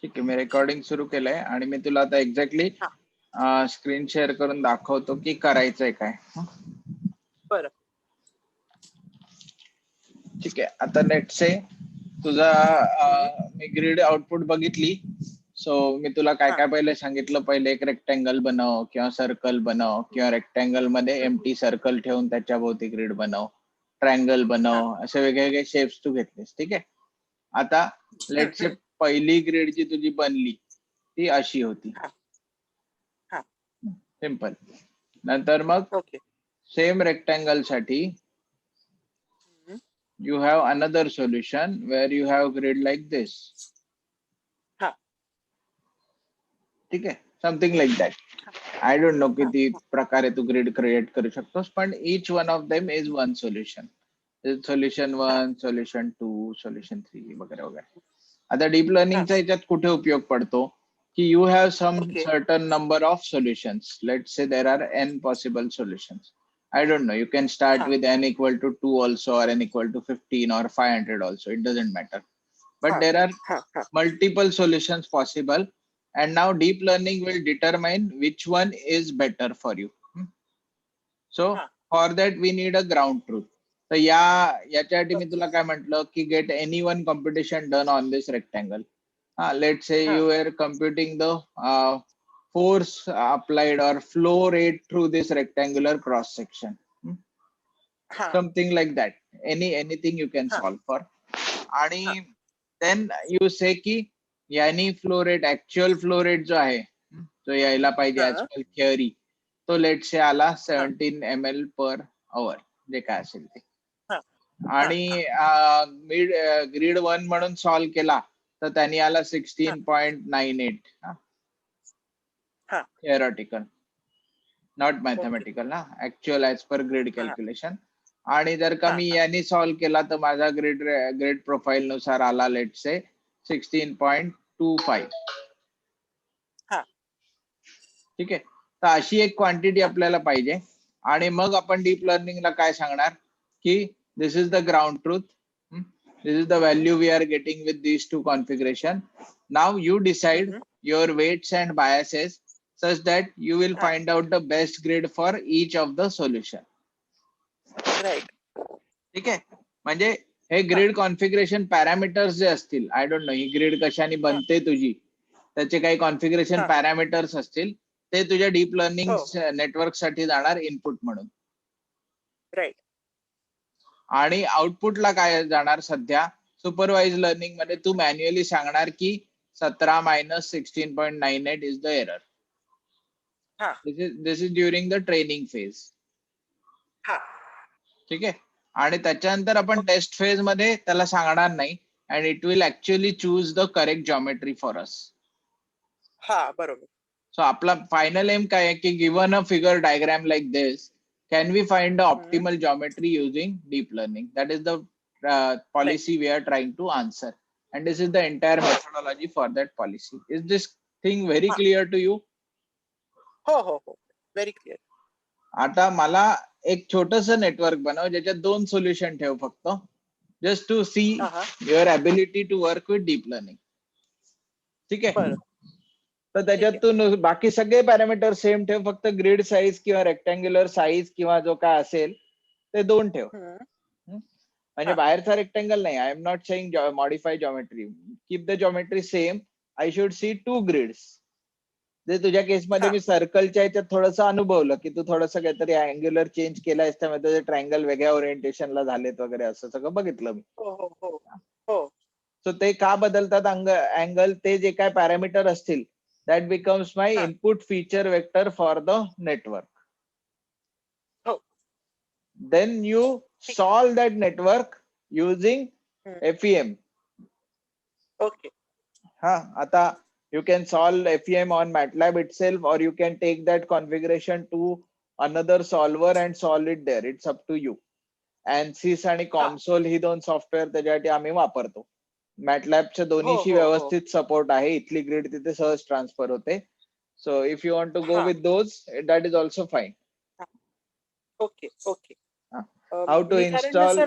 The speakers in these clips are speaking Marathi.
ठीक आहे, मी रेकॉर्डिंग सुरू केलंय आणि मी तुला आता एक्झॅक्टली स्क्रीन शेअर करून दाखवतो की करायचंय काय. बरं. ठीक आहे, आता लेट से तुझा मी ग्रिड आउटपुट बघितली. सो मी तुला काय काय पहिले सांगितलं, पहिले एक रेक्टँगल बनव किंवा सर्कल बनव किंवा रेक्टँगल मध्ये एम्प्टी सर्कल ठेवून त्याच्या भोवती ग्रिड बनव, ट्रायंगल बनव, असे वेगवेगळे शेप्स तू घेतलेस. ठीक आहे, आता लेट से पहिली ग्रिड जी तुझी बनली ती अशी होती, सिंपल. नंतर मग सेम रेक्टँगल साठी you have another solution where you have grid like this. ठीक आहे, something like that. I don't know किती प्रकारे तू ग्रिड क्रिएट करू शकतोस, पण each one of them is one solution. Solution 1, solution 2, solution 3 वगैरे वगैरे. आता डीप लर्निंगचा याच्यात कुठे उपयोग पडतो की you have some certain number of solutions. Let's say there are n possible solutions. I don't know, you can start with n equal to 2 also, or n equal to 15 or 500 also, it doesn't matter. But there are multiple solutions possible, and now deep learning will determine which one is better for you. So for that we need a ground truth. तर याच्यासाठी मी तुला काय म्हटलं की get any one computation done on this rectangle. Let's say you were computing the force applied or flow rate through this rectangular cross section. Something like that. Anything you can solve for. आणि then you say की यानी flow rate, actual flow rate जो आहे तो यायला पाहिजे ऍज पर थिअरी, तो लेट से आला 17 ml per hour, जे काय असेल ते. आणि ग्रीड 1 म्हणून सॉल्व्ह केला तर त्यांनी आला 16.98. थिअरॉटिकल, नॉट मॅथमॅटिकल ना, actual as per grid calculation. आणि जर का मी यांनी सॉल्व्ह केला तर माझा ग्रिड प्रोफाईल नुसार आला लेट से 16.25. ठीक आहे, तर अशी एक क्वांटिटी आपल्याला पाहिजे. आणि मग आपण डीप लर्निंगला काय सांगणार की this is the ground truth, this is the value we are getting with these two configuration. Now you decide your weights and biases such that you will find out the best grid for each of the solution. Right. ठीक आहे, म्हणजे हे ग्रिड कॉन्फिगरेशन पॅरामीटर्स जे असतील, I don't know he grid कशाने बनते तुझी, त्याचे काही कॉन्फिगरेशन पॅरामीटर्स असतील, ते तुझ्या डीप लर्निंग नेटवर्क साठी जाणार इनपुट म्हणून. राईट. आणि आउटपुटला काय जाणार, सध्या सुपरवाइज लर्निंग मध्ये तू मॅन्युअली सांगणार की 17 - 16.98 is the error. This is during the training phase. ठीक आहे, आणि त्याच्यानंतर आपण टेस्ट फेज मध्ये त्याला सांगणार नाही, and it will actually choose the correct geometry for us. बरोबर. So आपला फायनल एम काय आहे की given a figure diagram like this, can we find the optimal geometry using deep learning? That is the policy we are trying to answer, and this is the entire methodology for that policy. Is this thing very clear to you? हो, व्हेरी क्लिअर. आता मला एक छोटस नेटवर्क बनव ज्याच्यात 2 सोल्युशन ठेव फक्त, just to see your ability to work with deep learning. ठीक आहे, तर त्याच्यातून बाकी सगळे पॅरामीटर सेम ठेव, फक्त ग्रिड साईज किंवा रेक्टँग्युलर साईज किंवा जो काय असेल ते 2 ठेव. म्हणजे बाहेरचा रेक्टँगल नाही. I am not saying modify geometry, keep the geometry same. I should see 2 grids. जे तुझ्या केसमध्ये मी सर्कलच्या याच्यात थोडंसं अनुभवलं की तू थोडंसं काहीतरी अँग्युलर चेंज केलायस, त्यामुळे तुझे ट्रायंगल वेगळ्या ओरिएंटेशनला झालेत वगैरे, असं सगळं बघितलं मी. सो ते का बदलतात अँगल, ते जे काय पॅरामीटर असतील, that becomes my input feature vector for the network. Then you solve that network using FEM. Okay. आता you can solve FEM on MATLAB itself, or you can take that configuration to another solver and solve it there. It's up to you. ANSYS आणि COMSOL ही 2 सॉफ्टवेअर त्याच्यासाठी आम्ही वापरतो. MATLABच्या दोन्हीशी व्यवस्थित सपोर्ट आहे, इथली ग्रिड तिथे सहज ट्रान्सफर होते. So if you want to go with those, that is also fine. Okay. How to install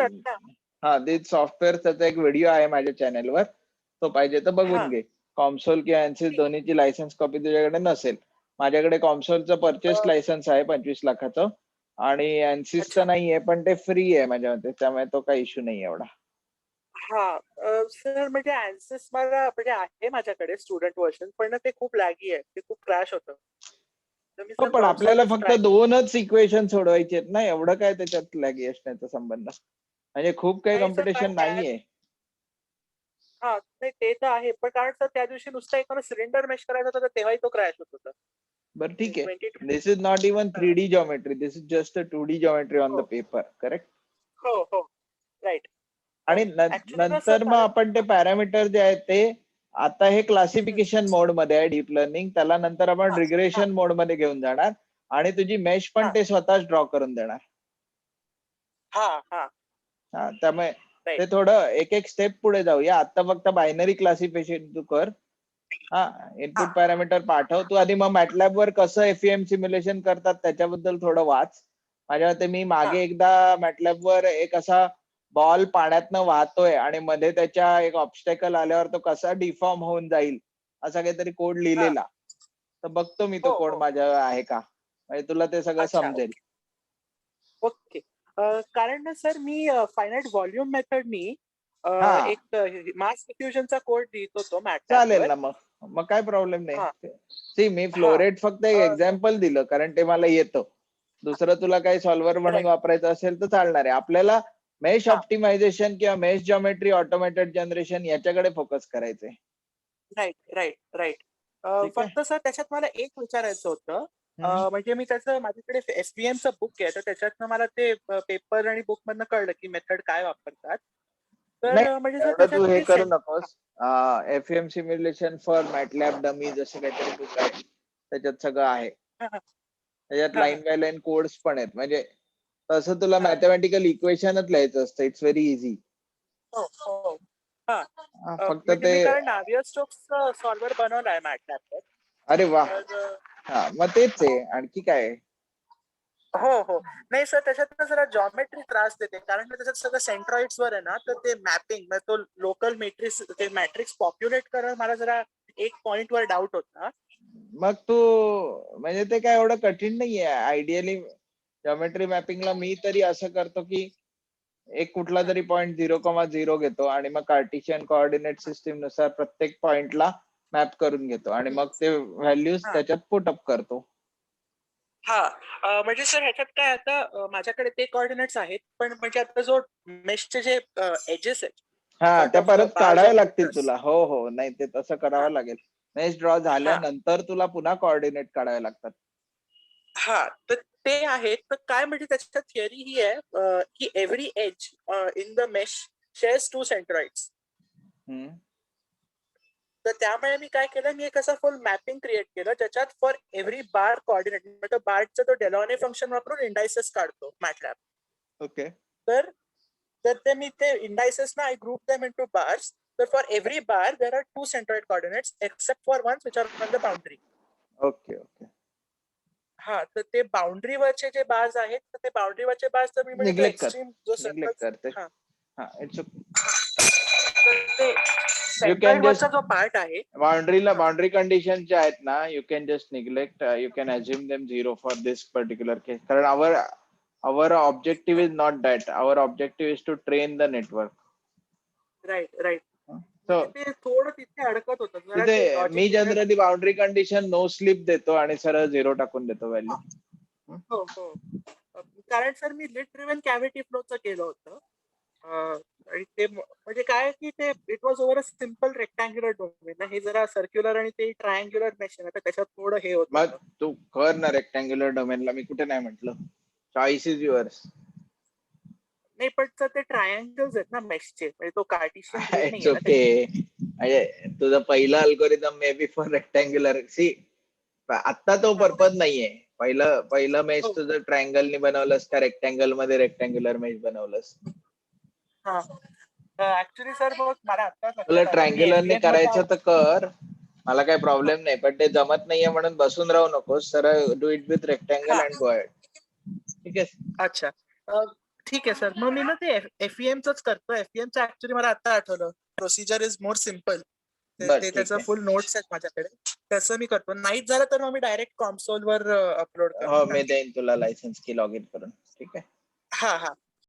this software, त्याचा एक व्हिडिओ आहे माझ्या चॅनलवर, तो पाहिजे तर बघून घे. कॉम्सोल किंवा एनसिस दोन्हीची लायसन्स कॉपी तुझ्याकडे नसेल. माझ्याकडे कॉम्सोलचं परचेस अ, लायसन्स आहे 25 लाखाचं आणि एनसिसचं अच्छा. नाहीये, पण ते फ्री आहे माझ्या मते, त्यामुळे तो काही इश्यू नाही एवढा. हा सर म्हणजे ANSYS मला म्हणजे आहे माझ्याकडे स्टुडंट व्हर्जन, पण ना ते खूप लॅगी आहे, ते खूप क्रॅश होतं. तर मी हो, सर पण आपल्याला कॉन्सोलच फक्त ट्राय करतो. 2च इक्वेशन सोडवायचे आहेत ना, एवढं काय त्याच्यात लॅगी असण्याचा संबंध. म्हणजे खूप काही नाही सर कॉम्पिटिशन नाहीये. हा नाही ते तर आहे, पण कारण सर त्या दिवशी नुसतं एखादा सिलेंडर मेश करायचा होता, तर तेव्हाही तो क्रॅश होत होता. बरं ठीक आहे. 2020. This is not even 3D geometry. This is just a 2D geometry on हो the paper, correct? हो हो राईट. आणि ऍक्च्युली ना सर नंतर मग मला आपण ते पॅरामीटर जे आहेत ते आता हे हम्म, क्लासिफिकेशन मोड मध्ये आहे डीप लर्निंग, त्याला नंतर आपण हा हा रिग्रेशन मोड मध्ये घेऊन जाणार आणि तुझी मेश पण हा ते स्वतःच ड्रॉ करून देणार. हा हा हा, त्यामुळे राईट. ते थोडं एक एक स्टेप पुढे जाऊया. आता फक्त बायनरी क्लासिफिकेशन तू कर. हा, हा इनपुट पॅरामीटर पाठव तू आधी. मग मॅटलॅब वर कसं एफईएम सिम्युलेशन करतात त्याच्याबद्दल थोडं वाच. माझ्या मते मी हा मागे एकदा मॅटलॅब वर एक असा बॉल पाण्यातनं वाहतोय आणि मध्ये त्याच्या एक ऑब्स्टॅकल आल्यावर तो कसा डिफॉर्म होऊन जाईल असा काहीतरी कोड हा लिहिलेला. तर बघतो मी तो हो कोड हो माझ्या आहे का, म्हणजे तुला ते सगळं अच्छा समजेल. ओके. कारण ना सर मी फायनाईट व्हॉल्यूम मेथडनी हा, एक मास डिफ्युजनचा कोड लिहित होतो मॅटलॅब चालेल वर. ना. मग काय प्रॉब्लेम हा नाही. सी, मी हा फ्लोरेट फक्त एक एक्झाम्पल दिलं कारण ते मला येतं. दुसरं तुला काही सॉल्व्हर म्हणून राईट. वापरायचं असेल तर चालणार आहे. आपल्याला मेश हा ऑप्टिमायझेशन किंवा मेश जॉमेट्री ऑटोमेटेड जनरेशन याच्याकडे फोकस करायचंय. Right right right. ठीक आहे. फक्त सर त्याच्यात मला एक विचारायचं होतं. हम्म. म्हणजे मी त्याचं माझ्याकडे SVMचं बुक आहे, तर त्याच्यातनं मला ते पेपर आणि बुक मधनं कळलं की मेथड काय वापरतात. तर नाही, म्हणजे सर एवढं त्याच्यात तू हे ते करू नकोस. FM simulation for MATLAB dummy जसं काहीतरी बुक आहे, त्याच्यात सगळं आहे. हा हा त्याच्यात हा लाईन बाय लाईन कोड्स पण आहेत. म्हणजे तसं तुला हा मॅथमॅटिकल इक्वेशनच लिहायचं असतं. It's very easy. हो हो हा. फक्त म्हणजे ते, मी कारण नावियर स्टोक्स सॉल्व्हर बनवलाय मॅटलॅबवर. अरे वा, तर हा मग तेच आहे. आणखी काय आहे? हो हो. नाही सर त्याच्यात ना जरा जॉमेट्री त्रास देते, कारण का त्याच्यात सगळं सेंट्रॉइड्स वर आहे ना, तर ते मॅपिंग तो लोकल मॅट्रिक्स ते मॅट्रिक्स पॉप्युलेट करणं मला जरा एक पॉइंट वर डाऊट होता. मग तू, म्हणजे ते काय एवढं कठीण नाहीये. आयडियली जॉमेट्री मॅपिंगला मी तरी असं करतो की एक कुठला तरी पॉइंट 0,0 घेतो आणि मग कार्टिशियन कोऑर्डिनेट सिस्टीम नुसार प्रत्येक पॉइंटला मॅप करून घेतो आणि मग ते व्हॅल्यूज हा त्याच्यात पुट अप करतो. हा म्हणजे सर ह्याच्यात काय आता माझ्याकडे ते कोऑर्डिनेट्स आहेत, पण म्हणजे आता जो मेशचे जे एजेस आहेत, हा, त्या सॉर्ट ऑफ परत बार्स काढाव्या ऑफ लागतील इंटरेस्ट. तुला. हो हो, नाही ते तसं हा करावं लागेल. मेश ड्रॉ हा झाल्यानंतर तुला पुन्हा कोऑर्डिनेट काढावे लागतात. हा तर ते आहेत. तर काय म्हणजे त्याच्यात थिअरी ही आहे की every edge in the mesh shares two centroids. Hmm. तर त्यामुळे मी काय केलं, मी एक असं फुल मॅपिंग क्रिएट केलं ज्याच्यात फॉर एव्हरी बार कोऑर्डिनेट म्हणजे बारचा तो डेलॉने फंक्शन वापरून इंडायसेस काढतो मॅटलॅब. ओके. तर तर ते मी ते इंडायसेस ना I group them into bars. तर for every bar there are two centroid coordinates except for ones which are on the boundary. Okay. Okay. हा तर ते बाउंड्रीवरचे जे बार्स आहेत, तर ते बाउंड्रीवरचे बार्स तर मी म्हणजे तो निग्लेक्ट कर, एक्स्ट्रीम जो सर्कल. निग्लेक्ट करते. हा हा, इट्स ओके. हा तर ते यू सेंट्रॉइड कॅन वरचा जस्ट जो पार्ट आहे. बाउंड्रीला हा बाउंड्री कंडिशन जे आहेत ना, you can just neglect. You can assume them 0 for this particular case. कारण our objective is not that. Our objective is to train the network. Right right. So म्हणजे ते थोडं तिथे अडकत होतं जरा तिथे ते मी logic clear. Generally boundary condition no slip देतो आणि सरळ 0 टाकून देतो व्हॅल्यू. हो हो. कारण सर मी लिट ड्रिव्हन कॅव्हिटी फ्लोचं केलं होतं. आणि ते म्हणजे काय की ते it was over a simple rectangular domain. हे जरा सर्क्युलर आणि ते ट्रायंग्युलर मेश आहे, तर त्याच्यात थोडं हे होत मग होतं. तू कर ना रेक्टँग्युलर डोमेनला, मी कुठे नाही म्हटलं. Choice is yours. नाही पण सर ते ट्रायंगल्स आहेत ना मेशचे, म्हणजे तो कार्टिशियन ग्रिड इट्स नाहीये ना ओके. त्याच्यात. म्हणजे तुझं पहिलं algorithm may be for rectangular. See, आता तो हा पर्पज नाहीये. पहिलं मेश हो तुझं ट्रायंगलनी बनवलंस का रेक्टँगल मध्ये रेक्टँग्युलर मेश बनवलंस? हा. ऍक्च्युली सर मग मला आत्ताच तुला लक्षात आलं मी ट्रायंग्युलरने एफबीएम मध्ये करायचं तर कर, मला काही हा प्रॉब्लेम नाही. पण ते जमत नाहीये म्हणून बसून राहू नकोस. सरळ डू इट विथ रेक्टँगल हा अँड गो अहेड. ठीक आहे. अच्छा. ठीक आहे सर, मग मी ना ते एफईएमच करतो. एफईएमचं ऍक्च्युली मला आता आठवलं, प्रोसिजर इज मोर सिम्पल. बरं, ते ठीक त्याचं आहे. फुल नोट्स आहेत माझ्याकडे. तसं मी करतो. नाहीच झालं तर मग मी डायरेक्ट कॉन्सोल वर अपलोड हो, करतो. मी देईन तुला लायसन्स की लॉग इन करून. ठीक आहे. हा हा